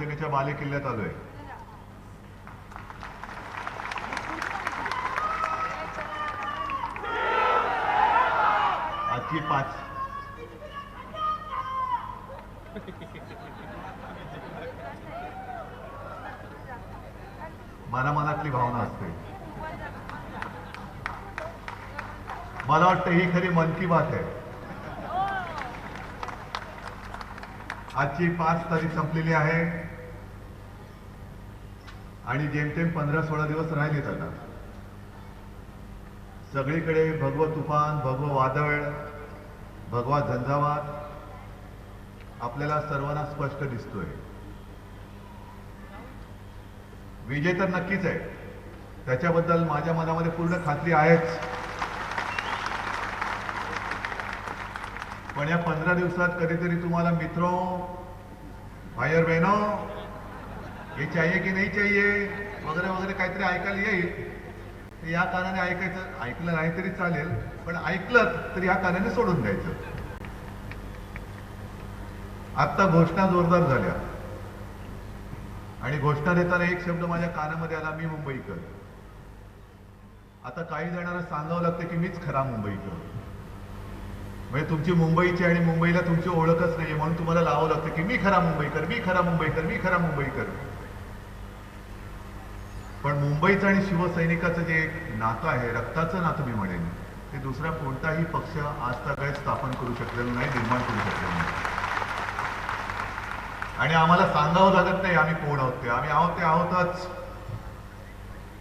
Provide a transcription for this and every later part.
शिवसेनेच्या बालेकिल्ल्यात आलोय. आजची 5 मनामनातली भावना असते. मला वाटतं ही खरी मन की बात आहे. आजची 5 तारीख संपलेली आहे आणि जेमतेम 15-16 दिवस राहिलेत आता. सगळीकडे भगवं तुफान, भगवं वादळ, भगवा झंझावात आपल्याला सर्वांना स्पष्ट दिसतोय. विजय तर नक्कीच आहे, त्याच्याबद्दल माझ्या मनामध्ये पूर्ण खात्री आहेच. पण या 15 दिवसात कधीतरी तुम्हाला मित्रों, भाई और बहनों, ये चाहिए की नहीं चाहिए वगैरे वगैरे काहीतरी ऐकायला येईल. या कारणाने ऐकलं नाही तरी चालेल, पण ऐकलं तर या कारणाने सोडून द्यायचं. आत्ता घोषणा जोरदार झाल्या आणि घोषणा देताना एक शब्द माझ्या कानामध्ये आला, मी मुंबईकर. आता काही जणांना सांगावं लागतं की मीच खरा मुंबईकर. म्हणजे तुमची मुंबईची आणि मुंबईला तुमची ओळखच नाहीये, म्हणून तुम्हाला लावावं लागतं की मी खरा मुंबईकर, मी खरा मुंबईकर, मी खरा मुंबईकर. पण मुंबईचं आणि शिवसैनिकाचं जे नातं आहे, रक्ताचं नातं मी म्हणेन, ते दुसरा कोणताही पक्ष आज तक स्थापन करू शकलेलं नाही, निर्माण करू शकलेलं नाही. आणि आम्हाला सांगावं लागत नाही आम्ही कोण आहोत. ते आम्ही आहोत ते आहोतच.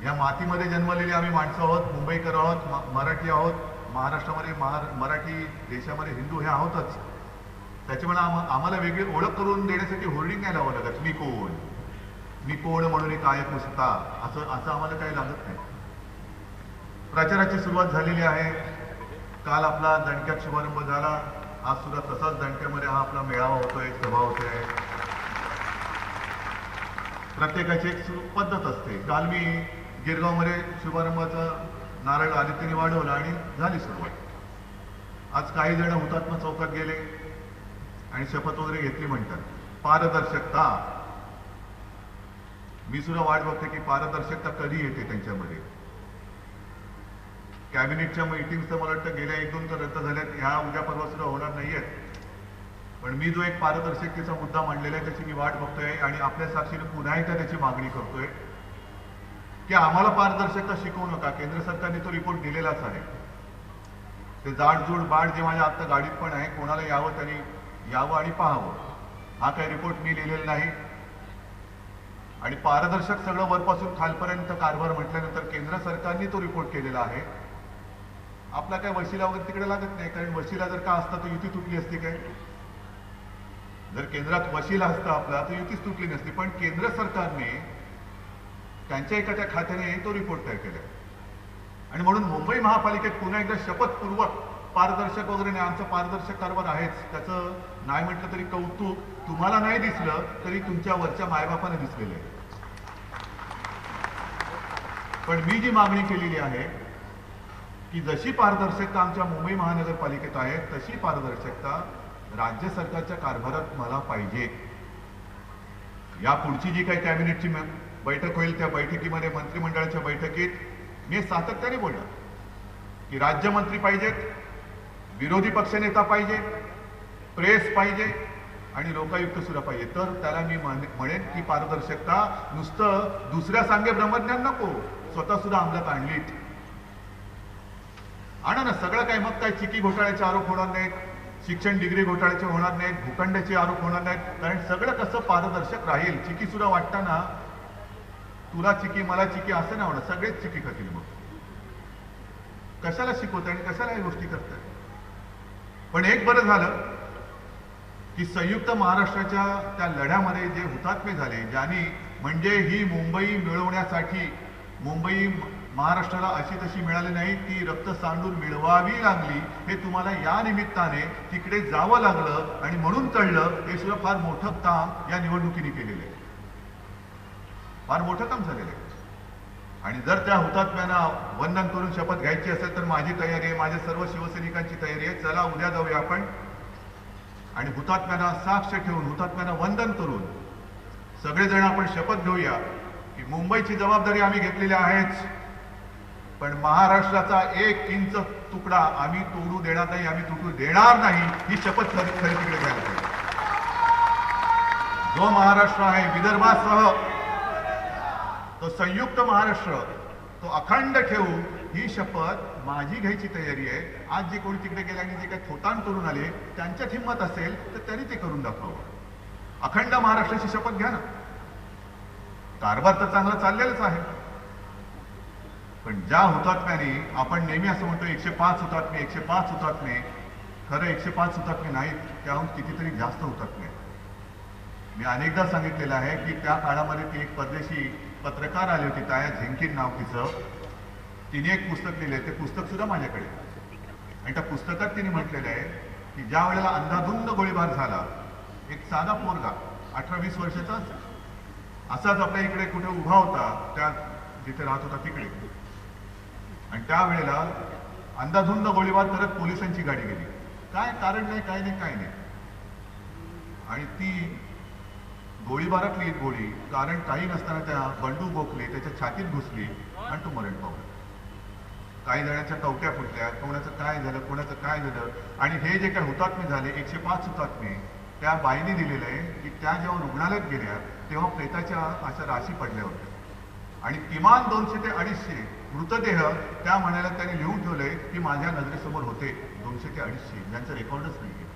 या मातीमध्ये जन्मलेली आम्ही माणसं आहोत, मुंबईकर आहोत, मराठी आहोत. महाराष्ट्रामध्ये मराठी, देशामध्ये हिंदू हे आहोतच. त्याच्यामुळे आम्हाला वेगळी ओळख करून देण्यासाठी होर्डिंग नाही लावावं लागत. मी कोण म्हणून एक आहे नुसता असं आम्हाला काही लागत नाही. प्रचाराची सुरुवात झालेली आहे. काल आपला दणक्यात शुभारंभ झाला. आज सुद्धा तसाच दणक्यामध्ये हा आपला मेळावा होतोय, सभा होतोय. प्रत्येकाची एक पद्धत असते. काल मी गिरगावमध्ये शुभारंभाचा नारळ आदित्यने वाढवला आणि झाली सुरुवात. आज काही जण हुतात्मा चौकात गेले आणि शपथ वगैरे घेतली म्हणतात. पारदर्शकता, मी सुद्धा वाट बघते की पारदर्शकता कधी येते त्यांच्यामध्ये. कॅबिनेटच्या मीटिंग तर मला वाटतं गेल्या 1-2 तर रद्द झाल्यात, ह्या उद्या परवा सुद्धा होणार नाहीयेत. पण मी जो एक पारदर्शकतेचा मुद्दा मांडलेला आहे त्याची मी वाट बघतोय आणि आपल्या साक्षीने पुन्हा एकदा त्याची मागणी करतोय की आम्हाला पारदर्शकता शिकवू नका. केंद्र सरकारने तो रिपोर्ट दिलेलाच आहे. ते जाडजूड बाड जे माझ्या आता गाडीत पण आहे, कोणाला यावं त्यांनी यावं आणि पाहावं. हा काही रिपोर्ट मी लिहिलेला नाही. आणि पारदर्शक सगळं वरपासून खालपर्यंत कारभार म्हटल्यानंतर केंद्र सरकारने तो रिपोर्ट केलेला आहे. आपला काय वशिला वगैरे तिकडे लागत नाही, कारण वशिला जर का असता तर युती तुटली असती काय? जर केंद्रात वशिला असता आपला तर युतीच तुटली नसती. पण केंद्र सरकारने त्यांच्या एखाद्या खात्याने तो रिपोर्ट तयार केला आणि म्हणून मुंबई महापालिकेत पुन्हा एकदा शपथपूर्वक पारदर्शक वगैरे नाही, आमचा पारदर्शक कारभार आहेच. त्याचं नाही म्हटलं तरी कौतुक तुम्हाला नाही दिसलं तरी तुमच्या वरच्या मायबापाने दिसलेलं आहे. पण मी जी मागणी केलेली आहे की जशी पारदर्शकता आमच्या मुंबई महानगरपालिकेत आहे तशी पारदर्शकता राज्य सरकारच्या कारभारात मला पाहिजे. या पुढची जी काही कॅबिनेटची बैठक होईल त्या बैठकीमध्ये, मंत्रिमंडळाच्या बैठकीत मी सातत्याने बोललो की राज्यमंत्री पाहिजेत, विरोधी पक्षनेता पाहिजे, प्रेस पाहिजे आणि लोकायुक्त सुद्धा पाहिजे. तर त्याला मी म्हणेन की पारदर्शकता नुसतं दुसऱ्या सांगे ब्रह्मज्ञान नको, स्वतः सुद्धा अंमलात आणलीत. आणा ना सगळं काय. मग काय चिकी घोटाळ्याचे आरोप होणार नाहीत, शिक्षण डिग्री घोटाळ्याचे होणार नाहीत, भूखंडाचे आरोप होणार नाहीत. कारण सगळं कसं पारदर्शक राहील. चिकी सुद्धा वाटताना तुला चिकी मला चिकी असं नाही होणार, सगळेच चिकी खातील. मग कशाला शिकवताय आणि कशाला या गोष्टी करताय? पण एक बरं झालं की संयुक्त महाराष्ट्राच्या त्या लढ्यामध्ये जे हुतात्मे झाले, ज्यांनी म्हणजे ही मुंबई मिळवण्यासाठी, मुंबई महाराष्ट्राला अशी तशी मिळाली नाही, ती रक्त सांडून मिळवावी लागली. हे तुम्हाला या निमित्ताने तिकडे जावं लागलं आणि म्हणून कळलं. हे सुद्धा फार मोठं काम या निवडणुकीने केलेलं आहे, फार मोठं काम झालेलं आहे. आणि जर त्या हुतात्म्यांना वंदन करून शपथ घ्यायची असेल तर माझी तयारी आहे, माझ्या सर्व शिवसैनिकांची तयारी आहे. चला उद्या जाऊया आपण आणि हुतात्म्यांना साक्ष ठेवून, हुतात्म्यांना वंदन करून सगळेजण आपण शपथ घेऊया की मुंबईची जबाबदारी आम्ही घेतलेली आहेच, पण महाराष्ट्राचा 1 इंच तुकडा आम्ही तोडू देणार नाही, आम्ही तुटू देणार नाही, ही शपथ खरी तिकडे घ्यायला पाहिजे. जो महाराष्ट्र आहे विदर्भासह तो संयुक्त महाराष्ट्र तो अखंड ठेवू, ही शपथ माझी घ्यायची तयारी आहे. आज जे कोणी तिकडे गेले आणि जे काही थोताण करून आले त्यांच्यात हिंमत असेल तर त्यांनी ते करून दाखवावं. अखंड महाराष्ट्राची शपथ घ्या ना. कारभार तर चांगला चाललेलाच आहे, पण ज्या हुतात्म्याने आपण नेहमी असं म्हणतो 105 हुतात्मे 105 हुतात्मे, खरं 105 हुतात्मे नाहीत, त्याहून कितीतरी जास्त हुतात्मे. मी अनेकदा सांगितलेलं आहे की त्या काळामध्ये ती एक परदेशी पत्रकार आली होती, ताया झेंकिन नाव तिचं. तिने एक पुस्तक लिहिलंय, ते पुस्तक सुद्धा माझ्याकडे, आणि त्या पुस्तकात तिने म्हटलेलं आहे की ज्या वेळेला अंधाधुंद गोळीबार झाला, एक साधा पोरगा 18-20 वर्षाचा असाच आपल्या इकडे कुठे उभा होता, त्या जिथे राहत होता तिकडे, आणि त्यावेळेला अंधाधुंद गोळीबार करत पोलिसांची गाडी गेली. काय कारण नाही, काय नाही, काय नाही, आणि ती गोळीबारातली एक गोळी कारण काही नसताना त्या बंडू गोखले त्याच्या छातीत घुसली आणि तो मरण पावला. काही जणांच्या कवट्या फुटल्या, कोणाचं काय झालं, कोणाचं काय झालं. आणि हे जे काही हुतात्मे झाले 105 हुतात्मे, त्या बाईने दिलेलं आहे की त्या जेव्हा रुग्णालयात गेल्या तेव्हा प्रेताच्या अशा राशी पडल्या होत्या, आणि किमान 200 ते 250 मृतदेह त्या म्हणायला त्यांनी लिहून ठेवलंय की माझ्या नजरेसमोर होते. 200 ते 250 ज्यांचं रेकॉर्डच नाही.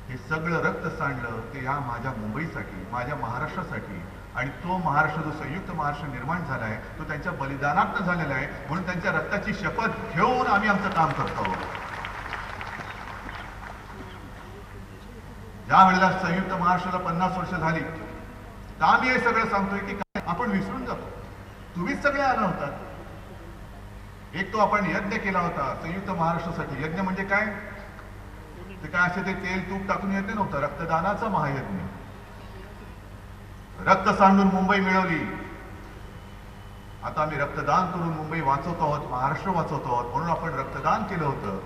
हे सगळं रक्त सांडलं ते या माझ्या मुंबईसाठी, माझ्या महाराष्ट्रासाठी, आणि तो महाराष्ट्र जो संयुक्त महाराष्ट्र निर्माण झाला आहे तो त्यांच्या बलिदानातनं झालेला आहे. म्हणून त्यांच्या रक्ताची शपथ घेऊन आम्ही आमचं काम करतो आहोत. ज्या वेळेला संयुक्त महाराष्ट्राला 50 वर्ष झाली तर आम्ही हे सगळं सांगतोय की काय आपण विसरून जातो. तुम्हीच सगळे आला होतात. एक तो आपण यज्ञ केला होता संयुक्त महाराष्ट्रासाठी. यज्ञ म्हणजे काय? ते काय असे ते तेल तूप टाकून यज्ञ नव्हतं, रक्तदानाचा महायज्ञ. रक्त सांडून मुंबई मिळवली. आता आम्ही रक्तदान करून मुंबई वाचवतो आहोत, महाराष्ट्र वाचवतो आहोत, म्हणून आपण रक्तदान केलं होतं.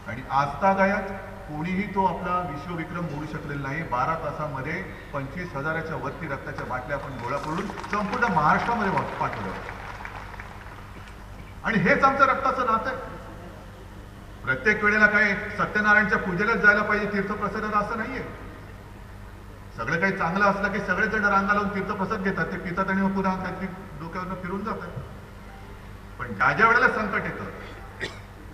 आणि आजतागायत कोणीही तो आपला विश्वविक्रम होऊ शकलेला नाही. 12 तासामध्ये 25,000च्या वरती रक्ताच्या बाटल्या आपण गोळा करून संपूर्ण महाराष्ट्रामध्ये पाठवलं. आणि हेच आमचं रक्ताचं नातं आहे. प्रत्येक वेळेला काय सत्यनारायणच्या पूजेलाच जायला पाहिजे तीर्थप्रसादाला असं नाहीये. सगळं काही चांगलं असलं की सगळेजण रांगा लावून तीर्थप्रसाद घेतात, ते पितात आणि मग पुन्हा काहीतरी डोक्यावरनं फिरून जातात. पण ज्या ज्या वेळेला संकट येतं,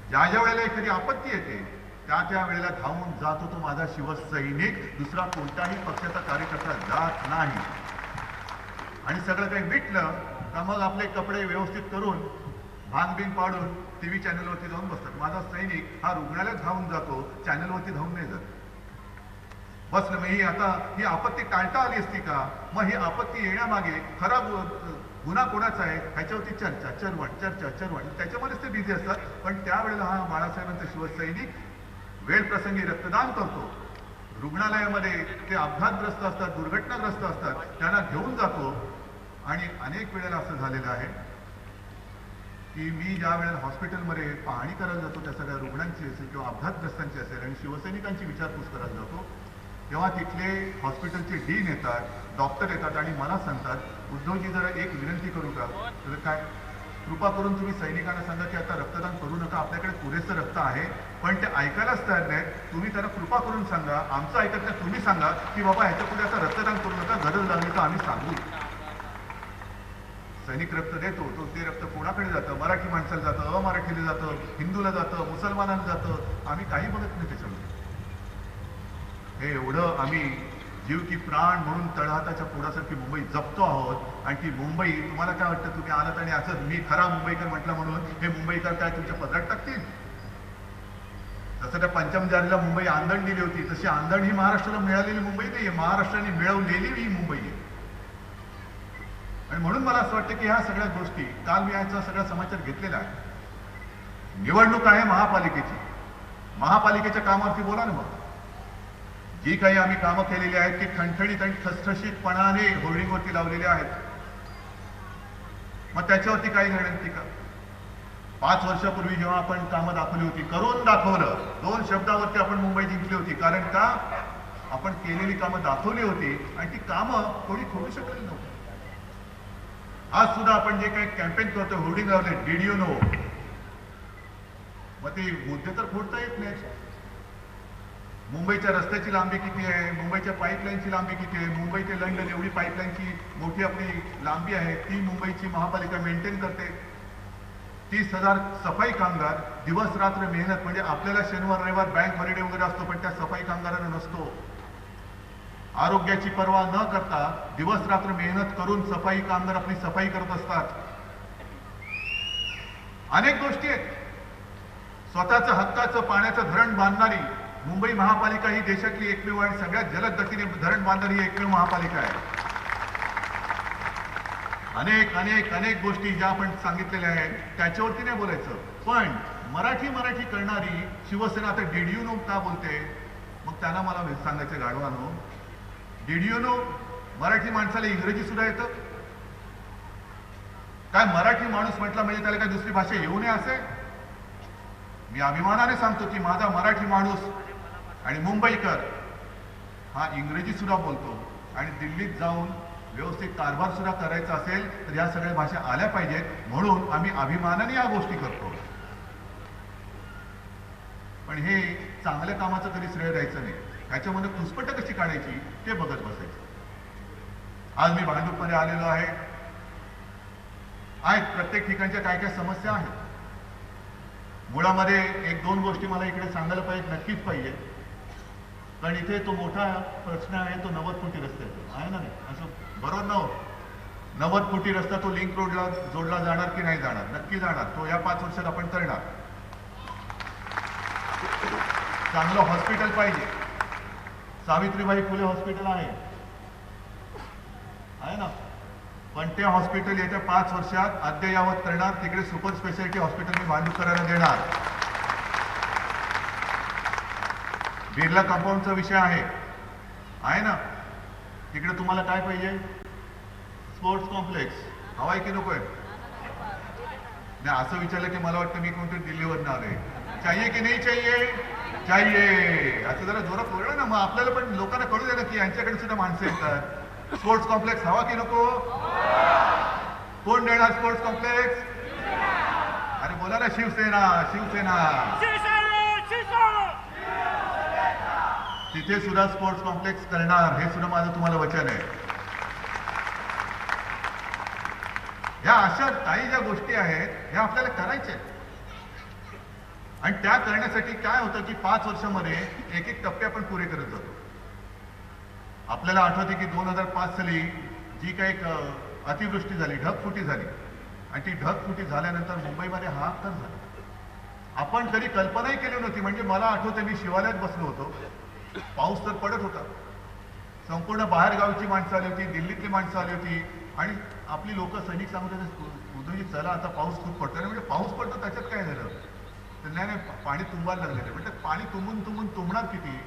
ज्या ज्या वेळेला एखादी आपत्ती येते, त्या वेळेला धावून जातो तो माझा शिवसैनिक, दुसरा कोणत्याही पक्षाचा कार्यकर्ता जात नाही. आणि सगळं काही मिटलं का मग आपले कपडे व्यवस्थित करून भांग पाडून टीव्ही चॅनलवरती जाऊन बसतात. माझा सैनिक हा रुग्णालयात धावून जातो, चॅनलवरती धावून नाही जात. बसलं मग ही आपत्ती टाळता आली असती का? मग ही आपत्ती येण्यामागे खरा गुन्हा कोणाचा आहे ह्याच्यावरती चर्चा, चर्वण त्याच्यामध्येच ते बिझी असतात. पण त्यावेळेला हा बाळासाहेबांचा शिवसैनिक वेळ प्रसंगी रक्तदान करतो. रुग्णालयामध्ये ते अपघातग्रस्त असतात, दुर्घटनाग्रस्त असतात, त्यांना घेऊन जातो. आणि अनेक वेळेला असं झालेलं आहे की मी ज्या वेळेला हॉस्पिटलमध्ये पाहणी करायला जातो त्या सगळ्या रुग्णांची असेल किंवा अपघातग्रस्तांची असेल आणि शिवसैनिकांची विचारपूस करायला जातो, तेव्हा तिथले हॉस्पिटलचे डीन येतात, डॉक्टर येतात आणि मला सांगतात, उद्धवजी जरा एक विनंती करू का? तर काय? कृपा करून तुम्ही सैनिकांना सांगा की आता रक्तदान करू नका, आपल्याकडे पुरेसं रक्त आहे. पण ते ऐकायलाच तयार नाहीत. तुम्ही त्यांना कृपा करून सांगा, आमचं ऐकत नाही, तुम्ही सांगा की बाबा ह्याच्या पुढे आता रक्तदान करू नका, गरज लागली तर आम्ही सांगू. सैनिक रक्त देतो, तो ते रक्त कोणाकडे जातं? मराठी माणसाला जातं, अमराठीला जातं, हिंदूला जातं, मुसलमानाला जातं. आम्ही काही बघत नाही त्याच्यामध्ये. हे एवढं आम्ही जीव की प्राण म्हणून तळहाताच्या पोडासारखी मुंबई जपतो आहोत. आणि ती मुंबई तुम्हाला काय वाटतं, तुम्ही आलात आणि असं मी खरा मुंबईकर म्हटलं म्हणून हे मुंबईकर काय तुमच्या पदरात टाकतील? जसं त्या पंचम जारीला मुंबई आंदण दिली होती, तशी आंदण ही महाराष्ट्राला मिळालेली मुंबई नाहीये, महाराष्ट्राने मिळवलेली ही मुंबई आहे. आणि म्हणून मला असं वाटतं की ह्या सगळ्या गोष्टी, काल मी याचा सगळा समाचार घेतलेला आहे. निवडणूक आहे महापालिकेची, महापालिकेच्या कामावरती बोला ना. मग जी काही आम्ही कामं केलेली आहेत ती ठणठणीत आणि ठसठशीतपणाने होर्डिंगवरती लावलेली आहेत. मग त्याच्यावरती काही घेण्यात टीका? 5 वर्षापूर्वी जेव्हा आपण कामं दाखवली होती, करून दाखवलं, 2 शब्दावरती आपण मुंबई जिंकली होती. कारण का? आपण केलेली कामं दाखवली होती आणि ती कामं कोणी खोडू शकलेली नव्हती. आज सुद्धा आपण जे काही कॅम्पेन करतो, होर्डिंग लावले, डिड यू नो, मग ते मुद्दे तर फोडता येत नाही. मुंबईच्या रस्त्याची लांबी किती आहे, मुंबईच्या पाईपलाईनची लांबी किती आहे, मुंबई ते लंडन एवढी पाईपलाईनची मोठी आपली लांबी आहे, ती मुंबईची महापालिका मेंटेन करते. 30,000 सफाई कामगार दिवस रात्र मेहनत, म्हणजे आपल्याला शनिवार रविवार बँक हॉलिडे वगैरे असतो, पण त्या सफाई कामगारांना नसतो. आरोग्याची पर्वा न करता दिवस रात्र मेहनत करून सफाई कामगार आपली सफाई करत असतात. अनेक गोष्टी आहेत. स्वतःचं हक्काचं पाण्याचं धरण बांधणारी मुंबई महापालिका ही देशातली एकमेव आणि सगळ्यात जलद गतीने धरण बांधणारी एकमेव महापालिका आहे. अनेक अनेक अनेक गोष्टी ज्या आपण सांगितलेल्या आहेत त्याच्यावरती नाही बोलायचं, पण मराठी करणारी शिवसेना आता डिड यू नो का बोलते? मग त्यांना मला सांगायचं, गाढवानो, डिड यू नो मराठी माणसाला इंग्रजी सुद्धा येतं काय? मराठी माणूस म्हटला म्हणजे त्याला काय दुसरी भाषा येऊ नये असे? मी अभिमानाने सांगतो की माझा मराठी माणूस आणि मुंबईकर हा इंग्रजी सुद्धा बोलतो आणि दिल्लीत जाऊन व्यवस्थित कारभार सुद्धा करायचा असेल तर या सगळ्या भाषा आल्या पाहिजेत, म्हणून आम्ही अभिमानाने या गोष्टी करतो. पण हे चांगल्या कामाचं कधी श्रेय द्यायचं नाही, ह्याच्यामध्ये घुसपट कशी काढायची ते बघत बसायचं. आज मी भांडूपमध्ये आलेलो आहे. प्रत्येक ठिकाणच्या काय काय समस्या आहेत. मुळामध्ये 1-2 गोष्टी मला इकडे सांगायला पाहिजे, नक्कीच पाहिजे, कारण इथे तो मोठा प्रश्न आहे, तो 90 फुटी रस्त्याचा आहे ना. असं बरोबर ना? 90 फुटी रस्ता तो लिंक रोडला जोडला जाणार की नाही जाणार? नक्की जाणार. तो या 5 वर्षात आपण करणार. चांगलं हॉस्पिटल पाहिजे. सावित्रीबाई फुले हॉस्पिटल आहे ना, पण ते हॉस्पिटल येत्या 5 वर्षात अद्ययावत करणार. तिकडे सुपर स्पेशालिटी हॉस्पिटल मी भांडूपकरांना देणार. बिर्ला कंपाऊंडचा विषय आहे ना, तिकडे तुम्हाला काय पाहिजे? स्पोर्ट्स कॉम्प्लेक्स हवाय की नकोय? नाही, असं विचारलं की मला वाटतं मी कोणतरी दिल्लीवरनं आलोय. चाहिए की नाही चाहिए? चाहिए. असं जरा जोरात बोललं ना, मग आपल्याला पण लोकांना कळू दे ना की यांच्याकडे सुद्धा माणसं येतात. स्पोर्ट्स कॉम्प्लेक्स हवा की नको? कोण देणार स्पोर्ट्स कॉम्प्लेक्स? अरे बोला ना, शिवसेना. तिथे सुद्धा स्पोर्ट्स कॉम्प्लेक्स करणार, हे सुद्धा माझं तुम्हाला वचन आहे. ह्या अशा काही ज्या गोष्टी आहेत ह्या आपल्याला करायच्या आहेत. आणि त्या करण्यासाठी काय होतं की 5 वर्षामध्ये एक टप्पे आपण पुरे करत जातो. आपल्याला आठवते की 2005 साली जी काही अतिवृष्टी झाली, ढगफुटी झाली, आणि ती ढगफुटी झाल्यानंतर मुंबईमध्ये हाहाकार झाला. आपण कधी कल्पनाही केली नव्हती. म्हणजे मला आठवते मी शिवालयात बसलो होतो, पाऊस तर पडत होता, संपूर्ण बाहेरगावची माणसं आली होती, दिल्लीतली माणसं आली होती, आणि आपली लोक सैनिक सांगत होते, उद्धवजी चला आता पाऊस खूप पडतो. म्हणजे पाऊस पडतो त्याच्यात काय झालं? तर नाही पाणी तुंबायला लागलेलं. म्हणजे पाणी तुंबून तुंबणार किती?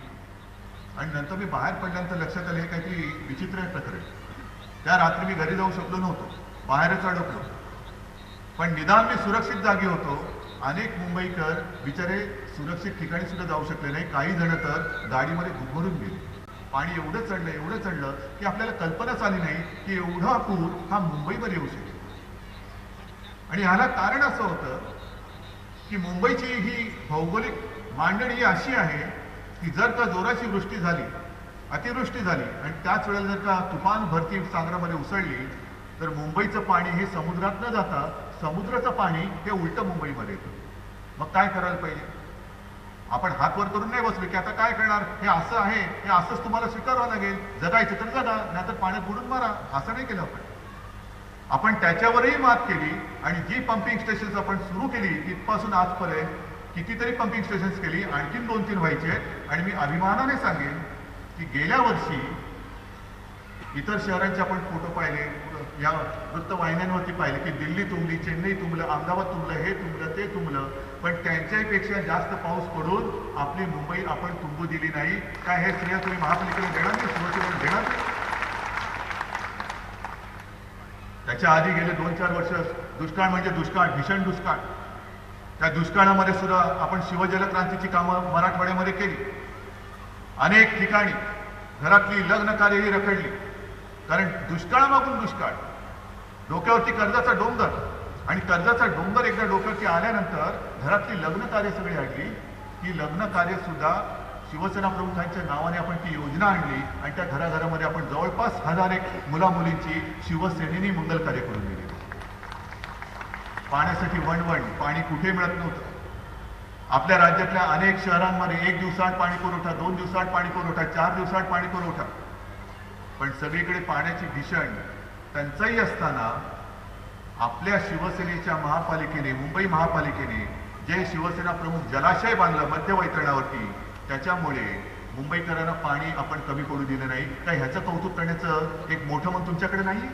आणि नंतर मी बाहेर पडल्यानंतर लक्षात आलं हे काहीतरी विचित्र आहे प्रकरण. त्या रात्री मी घरी जाऊ शकलो नव्हतो, बाहेरच अडकलो. पण निदान मी सुरक्षित जागी होतो. अनेक मुंबईकर बिचारे सुरक्षित ठिकाणी सुद्धा जाऊ शकले नाही. काही जण तर गाडीमध्ये घुमरून गेले. पाणी एवढं चढलं की आपल्याला कल्पनाच आली नाही की एवढा पूर हा मुंबईवर येऊ शकेल. आणि ह्याला कारण असं होतं की मुंबईची ही भौगोलिक मांडणी ही अशी आहे की जर का जोराची वृष्टी झाली, अतिवृष्टी झाली, आणि त्याच वेळेला जर का तुफान भरती सागरामध्ये उसळली, तर मुंबईचं पाणी हे समुद्रात न जाता समुद्राचं पाणी हे उलटं मुंबईमध्ये येतं. मग काय करायला पाहिजे? आपण हात वर करून नाही बसलो की आता काय करणार, हे असं आहे, हे असंच तुम्हाला स्वीकारावं लागेल, जगायचं तर जगा, नाहीतर पाण्यात बुडून मारा. असं नाही केलं आपण त्याच्यावरही मात केली. आणि जी पंपिंग स्टेशन्स आपण सुरू केली तिथपासून आजपर्यंत कितीतरी पंपिंग स्टेशन्स केली, आणखीन 2-3 व्हायचे. आणि मी अभिमानाने सांगेन की गेल्या वर्षी इतर शहरांचे आपण फोटो पाहिले, या वृत्तवाहिन्यांवरती पाहिले की दिल्ली तुंबली, चेन्नई तुंबलं, अहमदाबाद तुंबलं, हे तुंबलं, ते तुंबलं, पण त्यांच्यापेक्षा जास्त पाऊस पडून आपली मुंबई आपण तुंबू दिली नाही. काय हे श्रेय तुम्ही महापालिकेला देणार नाही? सुरुवातीला देणार नाही? त्याच्या आधी गेले 2-4 वर्ष दुष्काळ म्हणजे दुष्काळ, भीषण दुष्काळ. त्या दुष्काळामध्ये सुद्धा आपण शिवजल क्रांतीची कामं मराठवाड्यामध्ये केली. अनेक ठिकाणी घरातली लग्न कार्यही रखडली, कारण दुष्काळामागून दुष्काळ, डोक्यावरती कर्जाचा डोंगर, आणि कर्जाचा डोंगर एकदा डोक्यावरती आल्यानंतर घरातली लग्न कार्य सगळी आणली. ती लग्न कार्य सुद्धा शिवसेना प्रमुखांच्या नावाने आपण ती योजना आणली आणि त्या घराघरामध्ये आपण जवळपास 1001 मुला मुलींची शिवसेनेनी मंगल कार्य करून दिली. पाण्यासाठी वणवण, पाणी कुठे मिळत नव्हतं. आपल्या राज्यातल्या अनेक शहरांमध्ये 1 दिवसाआड पाणी पुरवठा, 2 दिवसाआड पाणी पुरवठा, 4 दिवसाआड पाणी पुरवठा, पण सगळीकडे पाण्याची भीषण टंचाई असताना आपल्या शिवसेनेच्या महापालिकेने, मुंबई महापालिकेने जे शिवसेना प्रमुख जलाशय बांधलं मध्य वैतरणावरती, त्याच्यामुळे मुंबईकरांना पाणी आपण कमी पडू दिलं नाही. काय ह्याचं कौतुक करण्याचं एक मोठं मन तुमच्याकडे नाही?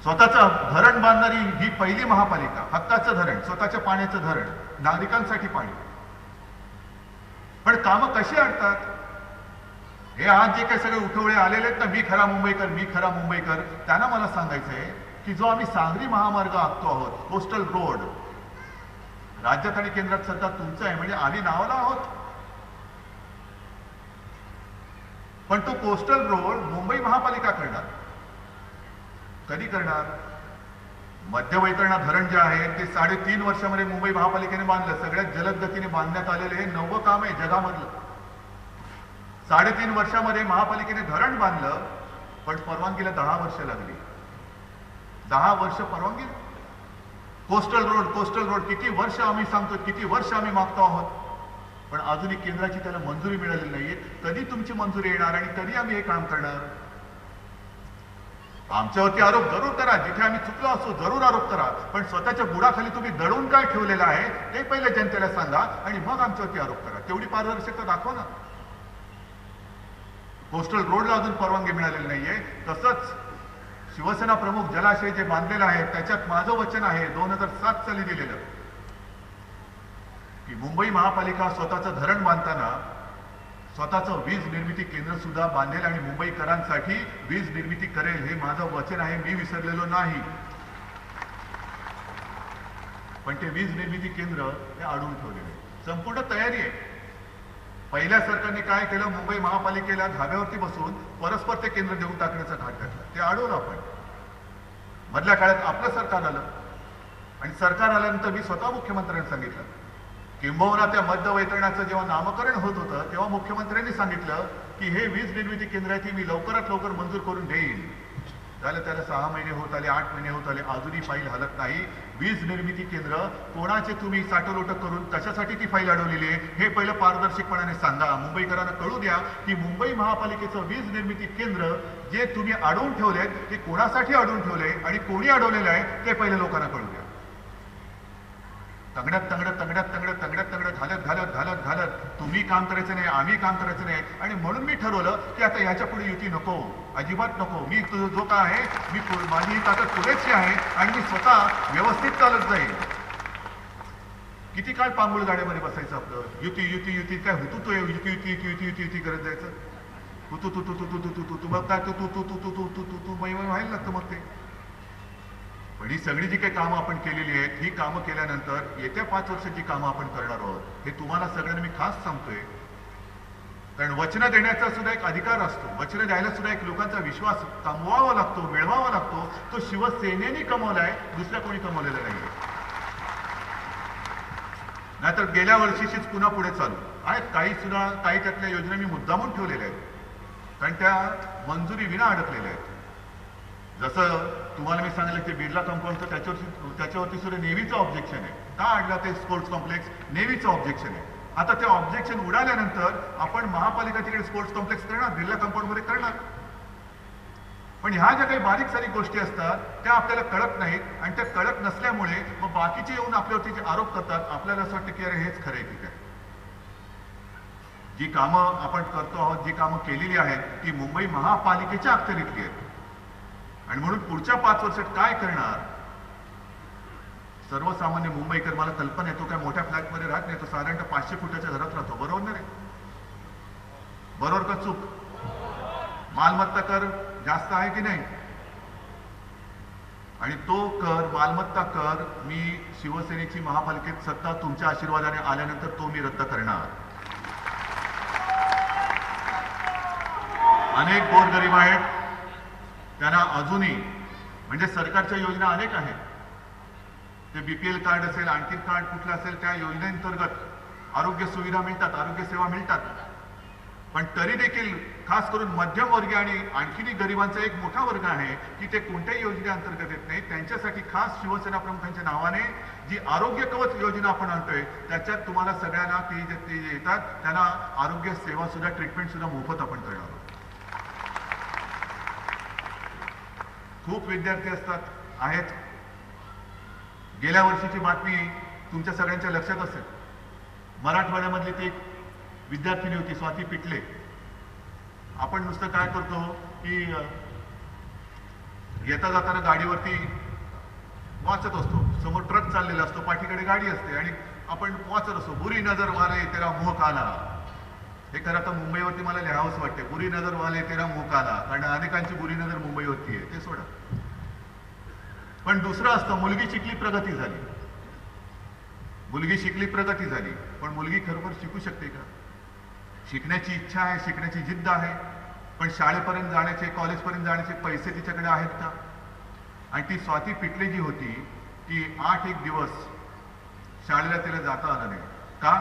स्वतःचं धरण बांधणारी ही पहिली महापालिका, हक्काचं धरण, स्वतःच्या पाण्याचं धरण, नागरिकांसाठी पाणी. पण कामं कशी अडतात? हे आज जे काही सगळे उठवळे आलेले आहेत ना, मी खरा मुंबईकर, मी खरा मुंबईकर, त्यांना मला सांगायचंय की जो आम्ही सागरी महामार्ग आखतो आहोत, कोस्टल रोड, राज्यात आणि केंद्रात सरकार तुमचं आहे, म्हणजे आम्ही नावाला आहोत, पण तो कोस्टल रोड मुंबई महापालिका करणार. कधी करणार? मध्य वैतरणा धरण जे आहे ते 3.5 वर्षामध्ये मुंबई महापालिकेने बांधलं. सगळ्यात जलद गतीने बांधण्यात आलेलं हे 9वं काम आहे जगामधलं. 3.5 वर्षामध्ये महापालिकेने धरण बांधलं, पण परवानगीला 10 वर्ष लागली. 10 वर्ष परवानगी. कोस्टल रोड किती वर्ष आम्ही सांगतो, किती वर्ष आम्ही मागतो आहोत, पण अजूनही केंद्राची त्याला मंजुरी मिळालेली नाहीये. कधी तुमची मंजुरी येणार आणि कधी आम्ही हे काम करणार? आमच्यावरती आरोप जरूर करा, जिथे आम्ही चुकलो असो जरूर आरोप करा, पण स्वतःच्या बुडाखाली तुम्ही दडून काय ठेवलेलं आहे ते पहिले जनतेला सांगा आणि मग आमच्यावरती आरोप करा. तेवढी पारदर्शकता दाखवा ना. कोस्टल रोडला अजून परवानगी मिळालेली नाहीये. तसंच शिवसेना प्रमुख जलाशय जे बांधलेलं आहे त्याच्यात माझं वचन आहे 2007 साली दिलेलं की मुंबई महापालिका स्वतःचं धरण बांधताना स्वतःचं वीज निर्मिती केंद्र सुद्धा बांधेल आणि मुंबईकरांसाठी वीज निर्मिती करेल. हे माझं वचन आहे, मी विसरलेलो नाही. पण ते वीज निर्मिती केंद्र हे अडवून ठेवलेले, संपूर्ण तयारी आहे. पहिल्या सरकारने काय केलं? मुंबई महापालिकेला धाब्यावरती बसून परस्पर ते केंद्र देऊन टाकण्याचा घाट घातला. ते अडवलं आपण. मधल्या काळात आपलं सरकार आलं आणि सरकार आल्यानंतर मी स्वतः मुख्यमंत्र्यांनी सांगितलं, किंबहुना त्या मध्य वैतरणाचं जेव्हा नामकरण होत होतं तेव्हा मुख्यमंत्र्यांनी सांगितलं की हे वीज निर्मिती केंद्र आहे ती मी लवकरात लवकर मंजूर करून देईन. झालं त्याला 6 महिने होत आले, 8 महिने होत आले, अजूनही फाईल हलत नाही. वीज निर्मिती केंद्र कोणाचे तुम्ही साठवलोटक करून कशासाठी ती फाईल अडवलेली आहे हे पहिलं पारदर्शकपणाने सांगा. मुंबईकरांना कळू द्या की मुंबई महापालिकेचं वीज निर्मिती केंद्र जे तुम्ही अडवून ठेवले ते कोणासाठी अडवून ठेवले आणि कोणी अडवलेलं आहे ते पहिले लोकांना कळू द्या. तंगड्यात घालत तुम्ही काम करायचं नाही, आम्ही काम करायचं नाही, आणि म्हणून मी ठरवलं की आता याच्या पुढे युती नको, अजिबात नको. मी जो काय आहे माझी ही ताकद पुरेशी आहे आणि मी स्वतः व्यवस्थित चालत जाईल. किती काळ पांगुळ गाड्यामध्ये बसायचं आपलं? युती काय हुतू तो युती करत जायचं. तू मग काय तू व्हायला लागतं मग ते. पण ही सगळी जी काही कामं आपण केलेली आहेत ही कामं केल्यानंतर येत्या 5 वर्षात जी कामं आपण करणार आहोत हे तुम्हाला सगळ्यांना मी खास सांगतोय. कारण वचनं देण्याचा सुद्धा एक अधिकार असतो, वचनं द्यायला सुद्धा एक लोकांचा विश्वास कमवावा लागतो, मिळवावा लागतो. तो शिवसेनेने कमवलाय, दुसऱ्या कोणी कमवलेला नाहीये. नाहीतर गेल्या वर्षीचीच पुन्हा पुढे चालू आहेत. काही त्यातल्या योजना मी मुद्दामून ठेवलेल्या आहेत, कारण त्या मंजुरी विना अडकलेल्या आहेत. जसं तुम्हाला मी सांगितलं की बिर्ला कंपाऊंडचं त्याच्यावरती सुद्धा नेव्हीचं ऑब्जेक्शन आहे. का अडला ते स्पोर्ट्स कॉम्प्लेक्स? नेव्हीचं ऑब्जेक्शन आहे. आता ते ऑब्जेक्शन उडाल्यानंतर आपण महापालिका तिकडे स्पोर्ट्स कॉम्प्लेक्स करणार, बिर्ला कंपाऊंडमध्ये करणार. पण ह्या ज्या काही बारीक सारीक गोष्टी असतात त्या आपल्याला कळत नाहीत आणि त्या कळत नसल्यामुळे मग बाकीचे येऊन आपल्यावरती जे आरोप करतात आपल्याला असं वाटतं की अरे हेच खरंय. ठीक आहे, जी कामं आपण करतो आहोत, जी कामं केलेली आहेत ती मुंबई महापालिकेच्या अखत्यारीतली आहेत. आणि म्हणून पुढच्या 5 वर्षात काय करणार? सर्वसामान्य मुंबईकर, मला कल्पना आहे तो काय मोठ्या फ्लॅटमध्ये राहत नाही, तो साधारणतः 500 फुटाच्या घरात राहतो. बरोबर ना रे? बरोबर का चूक? मालमत्ता कर जास्त आहे की नाही? आणि तो कर, मालमत्ता कर, मी शिवसेनेची महापालिकेत सत्ता तुमच्या आशीर्वादाने आल्यानंतर तो मी रद्द करणार. अनेक गोरगरीब आहेत, त्यांना अजूनही म्हणजे सरकारच्या योजना अनेक आहेत. ते बीपीएल कार्ड असेल, आणखी कार्ड कुठलं असेल, त्या योजनेअंतर्गत आरोग्य सुविधा मिळतात, आरोग्य सेवा मिळतात. पण तरी देखील खास करून मध्यमवर्गीय आणि आणखीनही गरिबांचा एक मोठा वर्ग आहे की ते कोणत्याही योजनेअंतर्गत येत नाही. त्यांच्यासाठी खास शिवसेना प्रमुखांच्या नावाने जी आरोग्य कवच योजना आपण आणतोय त्याच्यात तुम्हाला सगळ्यांना ते येतात त्यांना आरोग्य सेवा सुद्धा, ट्रीटमेंट सुद्धा मोफत आपण करणार आहोत. खूप विद्यार्थी आहेत. गेल्या वर्षीची बातमी तुमच्या सगळ्यांच्या लक्षात असेल. मराठवाड्यामधली ती एक विद्यार्थिनी होती, स्वाती पिटले. आपण नुसतं काय करतो की येता जाताना गाडीवरती वाचत असतो, समोर ट्रक चाललेला असतो, पाठीकडे गाडी असते आणि आपण वाचत असतो, बुरी नजर वाले तेरा मुंह काला. हे खरं तर मुंबईवरती मला लिहावंच वाटते, बुरी नजर वाले तेरा मुंह काला, कारण अनेकांची बुरी नजर मुंबईवरती आहे, ते सोडा. पण दुसरं असतं, मुलगी शिकली प्रगती झाली. मुलगी शिकली प्रगती झाली, पण मुलगी खरोखर शिकू शकते का? शिकण्याची इच्छा आहे, शिकण्याची जिद्द आहे, पण शाळेपर्यंत जाण्याचे, कॉलेजपर्यंत जाण्याचे पैसे तिच्याकडे आहेत का? आणि ती स्वाती पिटले जी होती ती 8 दिवस शाळेला तिला जाता आलं नाही. का?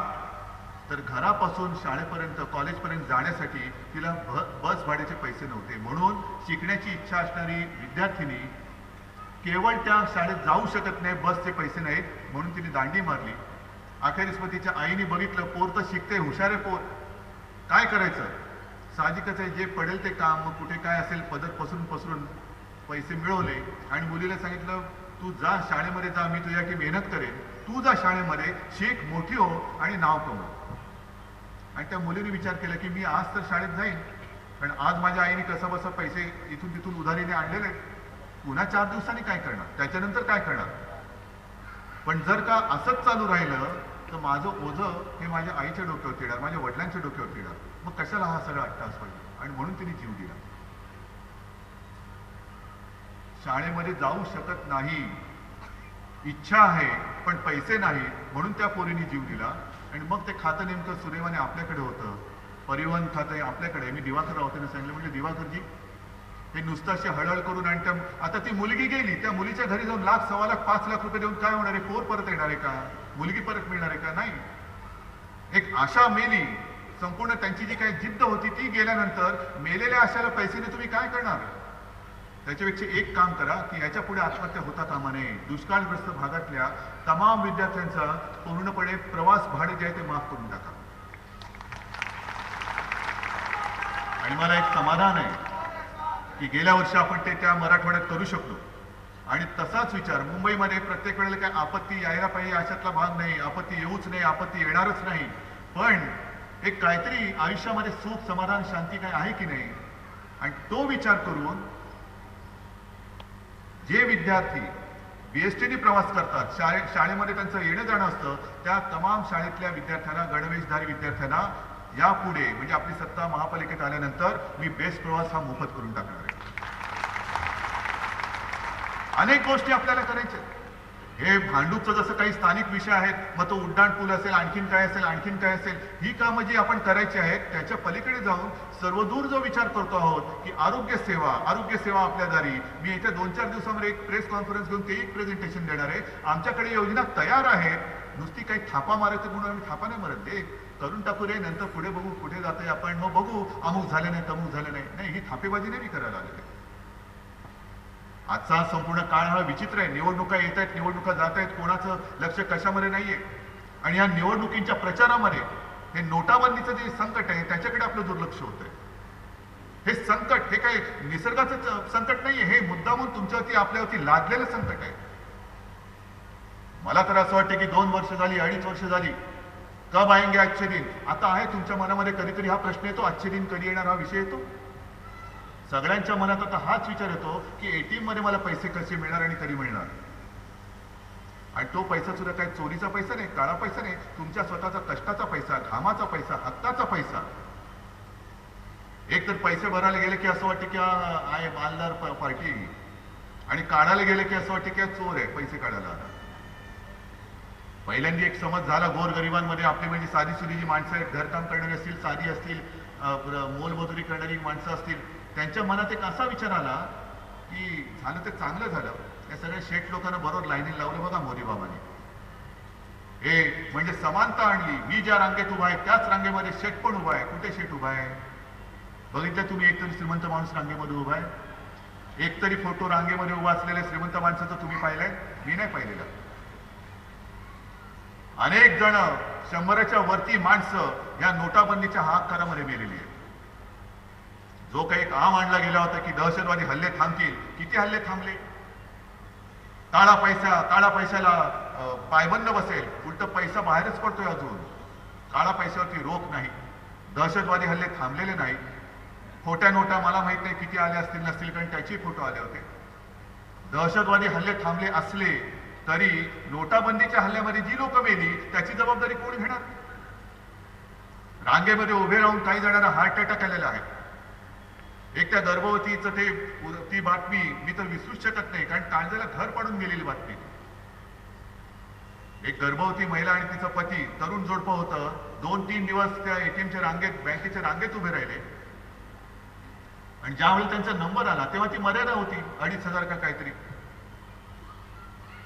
तर घरापासून शाळेपर्यंत, कॉलेजपर्यंत जाण्यासाठी तिला बस भाड्याचे पैसे नव्हते. म्हणून शिकण्याची इच्छा असणारी विद्यार्थिनी केवळ त्या शाळेत जाऊ शकत नाही, बसचे पैसे नाहीत, म्हणून तिने दांडी मारली. अखेरीस मग तिच्या आईने बघितलं, पोर तर शिकते, हुशार आहे पोर, काय करायचं? साहजिकच आहे, जे पडेल ते काम, मग कुठे काय असेल पदर पसरून पैसे मिळवले आणि मुलीला सांगितलं, तू जा शाळेमध्ये जा, मी तुझ्यासाठी मेहनत करेन, तू जा शाळेमध्ये, शिक, मोठी हो आणि नाव कमव. आणि त्या मुलीने विचार केला की मी आज तर शाळेत जाईन, पण आज माझ्या आईने कसा बसा पैसे इथून तिथून उधारीने आणलेले, पुन्हा 4 दिवसांनी काय करणार, त्याच्यानंतर काय करणार? पण जर का असंच चालू राहिलं तर माझं ओझं हे माझ्या आईच्या डोक्यावर येणार, माझ्या वडिलांच्या डोक्यावर येणार, मग कशाला हा सगळा अट्टास पडला? आणि म्हणून तिने जीव दिला. शाळेमध्ये जाऊ शकत नाही, इच्छा आहे पण पैसे नाही, म्हणून त्या पोरीने जीव दिला. आणि मग ते खातं नेमकं सुदैवाने आपल्याकडे होतं, परिवहन खातं आपल्याकडे. मी दिवाकर रावतेने सांगितलं, म्हणजे दिवाकरजी हे नुसतं अशी हळहळ करून आणि आता ती मुलगी गेली, त्या मुलीच्या घरी जाऊन 1,00,000, 1,15,00,000, 5 लाख रुपये देऊन काय होणार आहे? पोर परत येणार आहे का? मुलगी परत मिळणार आहे का? नाही. एक आशा मेली, संपूर्ण त्यांची जी काही जिद्द होती ती गेल्यानंतर मेलेल्या आशाला पैसेने तुम्ही काय करणार? त्याच्यापेक्षा एक काम करा की याच्या पुढे आत्महत्या होता कामा नये. दुष्काळग्रस्त भागातल्या तमाम विद्यार्थ्यांचा पूर्णपणे प्रवास भाडे जे आहे ते माफ करून टाका. आणि मला एक समाधान आहे की गेल्या वर्षी आपण ते त्या मराठवाड्यात करू शकलो. आणि तसाच विचार मुंबईमध्ये प्रत्येक वेळेला काय आपत्ती यायला पाहिजे अशातला भाग नाही, आपत्ती येऊच नाही, आपत्ती येणारच नाही, पण एक काहीतरी आयुष्यामध्ये सुख, समाधान, शांती काय आहे की नाही, आणि तो विचार करून जे विद्यार्थी बीएसटीने प्रवास करतात, शाळेमध्ये त्यांचं येणं जाणं असतं, त्या तमाम शाळेतल्या विद्यार्थ्यांना, गणवेशधारी विद्यार्थ्यांना यापुढे म्हणजे आपली सत्ता महापालिकेत आल्यानंतर मी बेस्ट प्रवास हा मोफत करून टाकणार आहे. अनेक गोष्टी आपल्याला करायच्या. हे भांडूपचं जसं काही स्थानिक विषय आहेत, मग तो उड्डाण पूल असेल, आणखीन काय असेल, ही कामं जी आपण करायची आहेत त्याच्या पलीकडे जाऊन सर्वदूर जो विचार करतो आहोत की आरोग्य सेवा आपल्या दारी. मी येत्या 2-4 दिवसामध्ये एक प्रेस कॉन्फरन्स घेऊन ते एक प्रेझेंटेशन देणार आहे. आमच्याकडे योजना तयार आहेत, नुसती काही थापा मारायचं म्हणून आम्ही थापा नाही मारत, ते करून टाकू रे, नंतर पुढे बघू कुठे जातोय आपण, मग बघू अमुक झालं नाही तमुक झालं नाही, ही थापेबाजी नाही मी करायला आलेली. आजचा संपूर्ण काळ हा विचित्र आहे. निवडणुका येत आहेत, निवडणुका जात आहेत, कोणाचं लक्ष कशामध्ये नाहीये. आणि या निवडणुकीच्या प्रचारामध्ये हे नोटाबंदीचं जे संकट आहे त्याच्याकडे आपलं दुर्लक्ष होत आहे. हे संकट हे काही निसर्गाचं संकट नाहीये, हे मुद्दामून तुमच्यावरती आपल्यावरती लादलेलं संकट आहे. मला तर असं वाटतं की 2 वर्ष झाली, 2.5 वर्ष झाली, कब आएंगे अच्छे दिन. आता आहे तुमच्या मनामध्ये कधीतरी हा प्रश्न येतो, अच्छे दिन कधी येणार हा विषय येतो. सगळ्यांच्या मनात आता हाच विचार येतो की एटीएम मध्ये मला पैसे कसे मिळणार आणि कधी मिळणार. आणि तो पैसा सुद्धा काही चोरीचा पैसा नाही, काळा पैसा नाही, तुमच्या स्वतःचा कष्टाचा पैसा, घामाचा पैसा, हक्काचा पैसा. एक तर पैसे भरायला गेले की असं वाटतं की आहे मालदार पार्टी, आणि काढायला गेले की असं वाटतं की चोर आहे पैसे काढायला आला. पहिल्यांदा एक समज झाला गोरगरिबांमध्ये, आपली म्हणजे साधी सुधी जी माणसं आहेत, घरकाम करणारी असतील, साधी असतील, मोलमजुरी करणारी माणसं असतील, त्यांच्या मनात एक असा विचार आला की झालं ते चांगलं झालं, या सगळ्या शेठ लोकांना बरोबर लाईनीला लावलं बघा मोदी बाबाने. हे म्हणजे समानता आणली. मी ज्या रांगेत उभा आहे त्याच रांगेमध्ये शेठ पण उभा आहे. कुठे शेठ उभा आहे बघितलं तुम्ही? एकतरी श्रीमंत माणूस रांगेमध्ये उभा आहे, एकतरी फोटो रांगेमध्ये उभा असलेल्या श्रीमंत माणसाचं तुम्ही पाहिलंय? मी नाही पाहिलेलं. अनेक जण 100च्या वरती माणसं या नोटाबंदीच्या हाहाकारामध्ये मेलेली आहे. जो काही काम आणला गेला होता की दहशतवादी हल्ले थांबतील, किती हल्ले थांबले? काळा पैशाला पायबंद बसेल, उलट पैसा बाहेरच पडतोय. अजून काळा पैशावरती रोख नाही. दहशतवादी हल्ले थांबलेले नाही. खोट्या नोटा मला माहित नाही किती आले असतील नसतील, कारण त्याचे फोटो आले होते. दहशतवादी हल्ले थांबले असले तरी नोटाबंदीच्या हल्ल्यामध्ये जी लोक मेली त्याची जबाबदारी कोण घेणार? रांगेमध्ये उभे राहून काही जणांना हार्ट अटॅक आलेला आहे. एक त्या गर्भवतीचं ती बातमी मी तर विसरूच शकत नाही, कारण काळजाला घर पाडून गेलेली बातमी. एक गर्भवती महिला आणि तिचा पती, तरुण जोडपं होतं. 2-3 दिवस त्या एटीएमच्या रांगेत, बँकेच्या रांगेत उभे राहिले. आणि ज्यावेळी त्यांचा नंबर आला तेव्हा ती मर्यादा होती 2,500 का काहीतरी.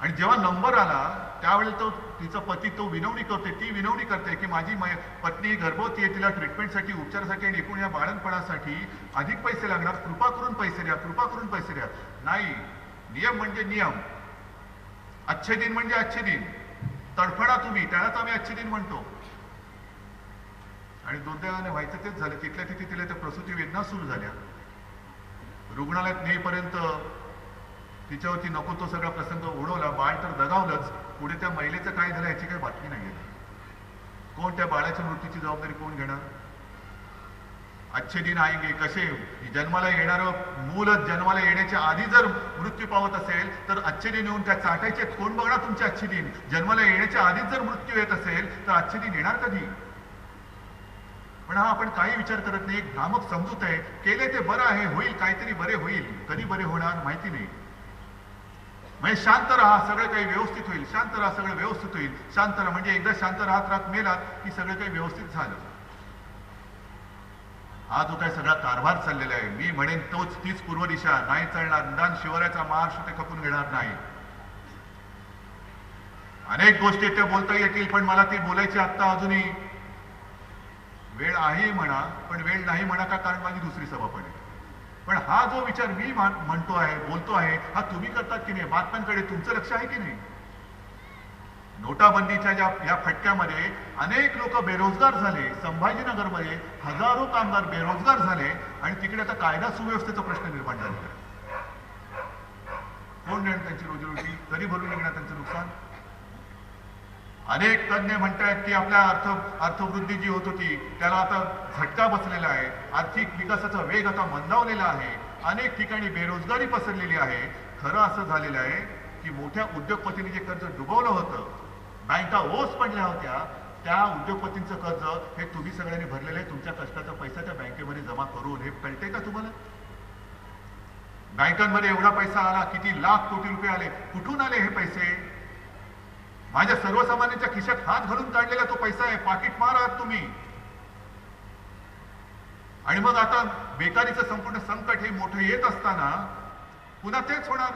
आणि जेव्हा नंबर आला त्यावेळी तिचा पती विनवणी करते, ती विनवणी करते की माझी पत्नी गर्भवती आहे, तिला ट्रीटमेंटसाठी, उपचारासाठी आणि एकूण या बाळणपणासाठी अधिक पैसे लागणार, कृपा करून पैसे द्या, कृपा करून पैसे द्या. नाही, नियम म्हणजे नियम. अच्छे दिन म्हणजे अच्छे दिन. तडफडा तुम्ही, त्यालाच आम्ही अच्छे दिन म्हणतो. आणि दुर्दैवाने व्हायचं तेच झालं. तिथल्या तिथे तिला त्या प्रसूती वेदना सुरू झाल्या. रुग्णालयात नेईपर्यंत तिच्यावरती नको तो सगळा प्रसंग उडवला. बाळ तर दगावलंच. पुढे त्या महिलेचं काय झालं याची काही बातमी नाही आहे. कोण त्या बाळाच्या मृत्यूची जबाबदारी कोण घेणार? अच्छे दिन आएंगे कसे? जन्माला येणारं मूलच जन्माला येण्याच्या आधी जर मृत्यू पावत असेल तर अच्छे दिन येऊन त्या चाटायचे कोण बघणार तुमचे अच्छे दिन? जन्माला येण्याच्या आधीच जर मृत्यू येत असेल तर अच्छे दिन येणार कधी? पण हा आपण काही विचार करत नाही. एक भ्रामक समजूत आहे, केले ते बरं आहे, होईल काहीतरी बरे होईल. कधी बरे होणार माहिती नाही. म्हणजे शांत राहा, सगळं काही व्यवस्थित होईल. शांत राहा, सगळं व्यवस्थित होईल. शांत राहा म्हणजे एकदा शांत राहत मेलात की सगळं काही व्यवस्थित झालं. हा जो काही सगळा कारभार चाललेला आहे, मी म्हणेन तीच पूर्व दिशा नाही चालणार. निदान शिवरायाचा महाराष्ट्र ते खपून घेणार नाही. अनेक गोष्टी त्या बोलता येतील, पण मला ती बोलायची आता अजूनही वेळ आहे म्हणा, पण वेळ नाही म्हणा का, कारण माझी दुसरी सभा पण आहे. पण हा जो विचार मी म्हणतो आहे, बोलतो आहे, हा तुम्ही करतात की नाही? बातम्यांकडे तुमचं लक्ष आहे की नाही? नोटाबंदीच्या या फटक्यामध्ये अनेक लोक बेरोजगार झाले. संभाजीनगरमध्ये हजारो कामगार बेरोजगार झाले आणि तिकडे आता कायदा सुव्यवस्थेचा प्रश्न निर्माण झालेला आहे. कोण देणार त्यांची रोजीरोटी? कधी भरून निघणार त्यांचं नुकसान? अनेक तज्ञ म्हणतायत की आपल्या अर्थवृद्धी जी होत होती त्याला आता झटका बसलेला आहे. आर्थिक विकासाचा वेग आता मंदावलेला आहे. अनेक ठिकाणी बेरोजगारी पसरलेली आहे. खरं असं झालेलं आहे की मोठ्या उद्योगपतींनी जे कर्ज डुबवलं होतं, बँका ओस पडल्या होत्या, त्या उद्योगपतींचं कर्ज हे तुम्ही सगळ्यांनी भरलेलं आहे. तुमच्या कष्टाचा पैसा त्या बँकेमध्ये जमा करून. हे कळते का तुम्हाला? बँकांमध्ये एवढा पैसा आला, किती लाख कोटी रुपये आले. कुठून आले हे पैसे? माझ्या सर्वसामान्यांच्या खिशात हात घालून काढलेला तो पैसा आहे. पाकिट मार आहात तुम्ही. आणि मग आता बेकारीचं संपूर्ण संकट हे मोठं येत असताना पुन्हा तेच होणार.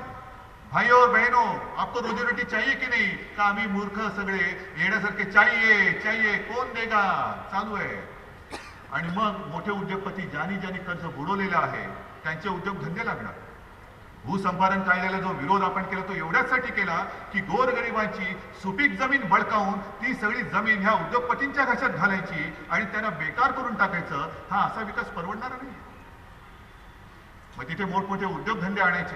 भाई और बहनों, आपको रोजी रोटी चाहिए की नहीं? का आम्ही मूर्ख सगळे येण्यासारखे चाहिए चाहिए कोण देगा चालू आहे. आणि मग मोठे उद्योगपती ज्यांनी कर्ज बुडवलेलं आहे त्यांचे उद्योगधंदे लागणार. भूसंपादन कायद्याला जो विरोध आपण केला तो एवढ्यासाठी केला की गोरगरिबांची सुपीक जमीन बळकावून ती सगळी जमीन ह्या उद्योगपतींच्या घशात घालायची आणि त्यांना बेकार करून टाकायचं. हा असा विकास परवडणारा नाही. मग तिथे मोठमोठे उद्योगधंदे आणायचे.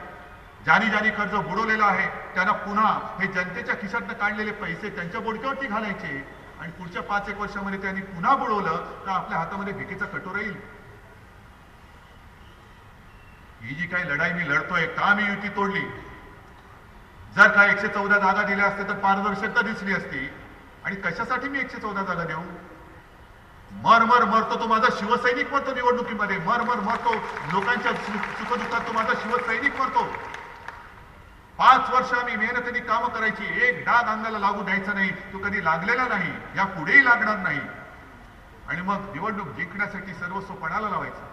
ज्यांनी कर्ज बुडवलेलं आहे त्यांना पुन्हा हे जनतेच्या खिशातनं काढलेले पैसे त्यांच्या बोडक्यावरती घालायचे आणि पुढच्या 5-1 वर्षामध्ये त्यांनी पुन्हा बुडवलं तर आपल्या हातामध्ये भिकेचा कटोरा येईल. ही जी काही लढाई मी लढतोय, का मी युती तोडली? जर का 114 जागा दिल्या असत्या तर पारदर्शकता दिसली असती. आणि कशासाठी मी 114 जागा देऊ? मर मरतो तो माझा शिवसैनिक मरतो निवडणुकीमध्ये. मर मरतो लोकांच्या सुखदुःखात तो माझा शिवसैनिक मरतो. 5 वर्ष आम्ही मेहनतीने कामं करायची. एक डाग अंगाला लागू द्यायचा नाही. तो कधी लागलेला नाही, या पुढेही लागणार नाही. आणि मग निवडणूक जिंकण्यासाठी सर्वस्व पणाला लावायचं.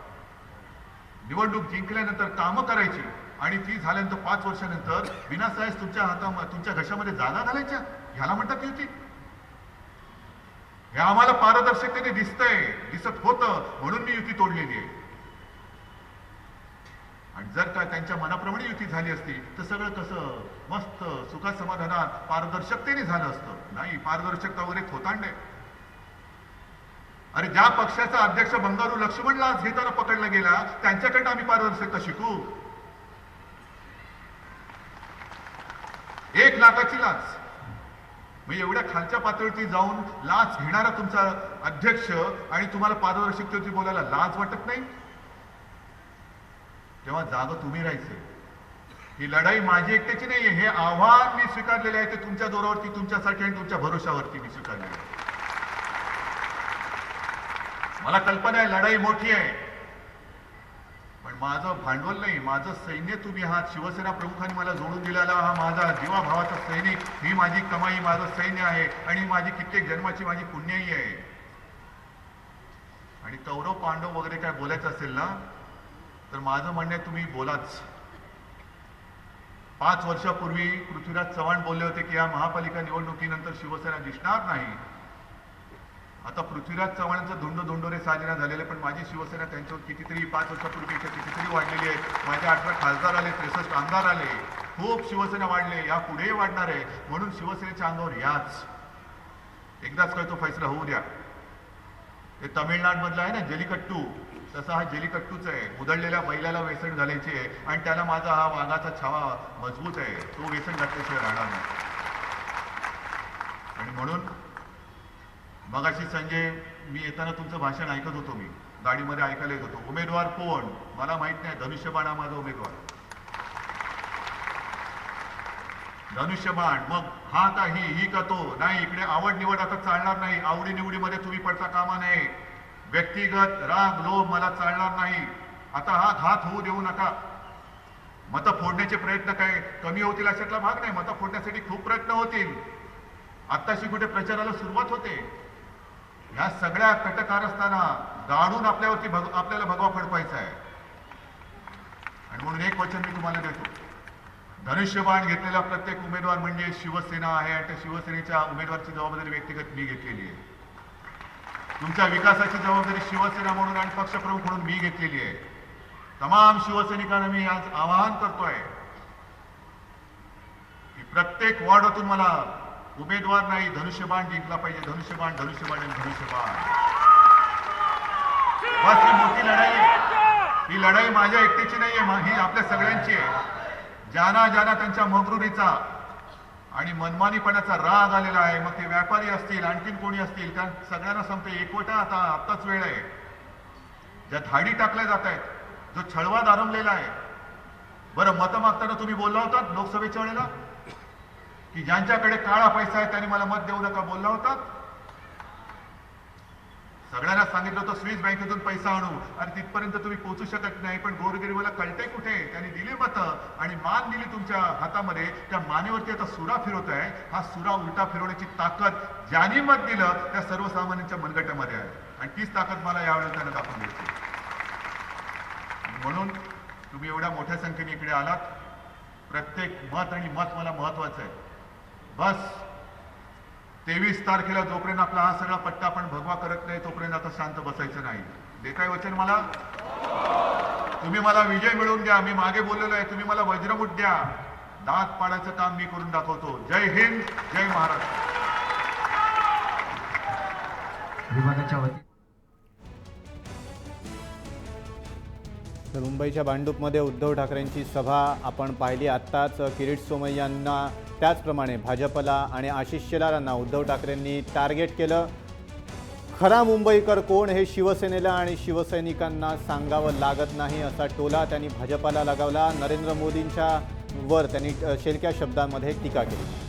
निवडणूक जिंकल्यानंतर कामं करायची आणि ती झाल्यानंतर 5 वर्षानंतर विनासाहेब तुमच्या घशामध्ये जागा घालायच्या. ह्याला म्हणतात युती. हे आम्हाला पारदर्शकतेने दिसत होतं म्हणून मी युती तोडलेली आहे. आणि जर का त्यांच्या मनाप्रमाणे युती झाली असती तर सगळं कसं मस्त सुखा समाधानात पारदर्शकतेने झालं असतं. नाही, पारदर्शकता वगैरे थोतांडे. अरे ज्या पक्षाचा अध्यक्ष बंगारू लक्ष्मण लाच घेताना पकडला गेला त्यांच्याकडनं आम्ही पारदर्शकता शिकू. 1 लाखाची लाच. मग एवढ्या खालच्या पातळीवरती जाऊन लाच घेणारा तुमचा अध्यक्ष आणि तुम्हाला पारदर्शकतेवरती बोलायला लाज वाटत नाही? तेव्हा जागा तुम्ही राहायचे. ही लढाई माझी एकट्याची नाहीये. हे आव्हान मी स्वीकारलेले आहे ते तुमच्या जोरावरती, तुमच्यासाठी आणि तुमच्या भरोशावरती मी स्वीकारलेले आहे. मला कल्पना आहे लढाई मोठी आहे, पण माझं भांडवल नाही, माझं सैन्य तुम्ही आहात. शिवसेना प्रमुखांनी मला जोडून दिलेला हा माझा जीवाभावाचा सैनिक, ही माझी कमाई, माझं सैन्य आहे आणि माझी कित्येक जन्माची माझी पुण्याई आहे. आणि कौरव पांडव वगैरे काय बोलायचं असेल ना तर माझं म्हणणं आहे तुम्ही बोलाच. 5 वर्षापूर्वी पृथ्वीराज चव्हाण बोलले होते की या महापालिका निवडणुकीनंतर शिवसेना दिसणार नाही. आता पृथ्वीराज चव्हाणांचं धुंडोरे साजेना झालेले, पण माझी शिवसेना त्यांच्यावर कितीतरी 5 वर्षापूर्वीच्या कितीतरी वाढलेली आहे. माझे 18 खासदार आले, 63 आमदार आले, खूप शिवसेना वाढले, या पुढेही वाढणार आहे. म्हणून शिवसेनेच्या अंगावर याच एकदाच काय तो फैसला होऊ द्या. ते तामिळनाडूमधला आहे ना जलीकट्टू, तसा हा जलीकट्टूच आहे. उधळलेल्या बैलाला वेसण घालायची आहे आणि त्याला माझा हा वाघाचा छावा मजबूत आहे, तो वेसण घातल्याशिवाय राहणार नाही. आणि म्हणून मगाशी संजय, मी येताना तुमचं भाषण ऐकत होतो, मी गाडीमध्ये ऐकायला येत होतो. उमेदवार कोण मला माहित नाही, धनुष्यबाण हा माझा उमेदवार. धनुष्यबाण. मग हा का ही का तो? नाही, इकडे आवड निवड आता चालणार नाही. आवडी निवडीमध्ये तुम्ही पडता कामा नये. व्यक्तिगत राग लोभ मला चालणार नाही. आता हा घात होऊ देऊ नका. मतं फोडण्याचे प्रयत्न काय कमी होतील अशातला भाग नाही. मतं फोडण्यासाठी खूप प्रयत्न होतील. आत्ताशी कुठे प्रचाराला सुरुवात होते. या सगळ्या कटकारस्थाना गाडून आपल्याला भगवा फडकायचा आहे. आणि म्हणून एक वचन मी तुम्हाला देतो, धनुष्यबाण घेतलेला प्रत्येक उमेदवार म्हणजे शिवसेना आहे आणि त्या शिवसेनेच्या उमेदवाराची जबाबदारी व्यक्तिगत मी घेतलेली आहे. तुमच्या विकासाची जबाबदारी शिवसेना म्हणून आणि पक्षप्रमुख म्हणून मी घेतलेली आहे. तमाम शिवसैनिकांना मी आज आवाहन करतोय की प्रत्येक वॉर्डातून मला उमेदवार नाही, धनुष्यबाण जिंकला पाहिजे. धनुष्यबाण धनुष्यबाण आणि धनुष्यबाण. बस ही मोठी लढाई आहे. ही लढाई माझ्या एकट्याची नाहीये, ही आपल्या सगळ्यांची आहे. ज्यांना त्यांच्या मगरुरीचा आणि मनमानीपणाचा राग आलेला आहे, मग ते व्यापारी असतील आणखीन कोणी असतील, कारण सगळ्यांना सांगतो एकवटा आत्ताच वेळ आहे. ज्या धाडी टाकल्या जात आहेत, जो छळवाद आरंभलेला आहे. बरं, मतं मागताना तुम्ही बोलला होता लोकसभेच्या वेळेला की ज्यांच्याकडे काळा पैसा आहे त्यांनी मला मत देऊ नका बोलला होता. सगळ्यांना सांगितलं होतं स्विस बँकेतून पैसा आणू, आणि तिथपर्यंत तुम्ही पोहोचू शकत नाही. पण गोरगरिबाला कळते कुठे? त्यांनी दिली मतं आणि मान दिली तुमच्या हातामध्ये. त्या मानेवरती आता सुरा फिरवत आहे. हा सुरा उलटा फिरवण्याची ताकद ज्यांनी मत दिलं त्या सर्वसामान्यांच्या मनगटामध्ये आहे आणि तीच ताकद मला यावेळेला त्यांना दाखवून द्यायची. म्हणून तुम्ही एवढ्या मोठ्या संख्येने इकडे आलात. प्रत्येक मत मला महत्वाचं आहे. बस 23 तारखेला जोपर्यंत आपला हा सगळा पट्टा आपण भगवा करत नाही तोपर्यंत आता शांत बसायचं नाही. देताय वचन मला? तुम्ही मला विजय मिळवून द्या. मी मागे बोललेलो आहे, तुम्ही मला वज्रमुठ द्या. दात पाडायचं काम मी करून दाखवतो. जय हिंद, जय महाराष्ट्र. विभागाच्या वतीने तर मुंबईच्या भांडूपमध्ये उद्धव ठाकरेंची सभा आपण पाहिली आत्ताच. किरीट सोमय्यांना, त्याचप्रमाणे भाजपला आणि आशिष शेलारांना उद्धव ठाकरेंनी टार्गेट केलं. खरा मुंबईकर कोण हे शिवसेनेला आणि शिवसैनिकांना सांगावं लागत नाही असा टोला त्यांनी भाजपला लगावला. नरेंद्र मोदींच्या वर त्यांनी शेलक्या शब्दांमध्ये टीका केली.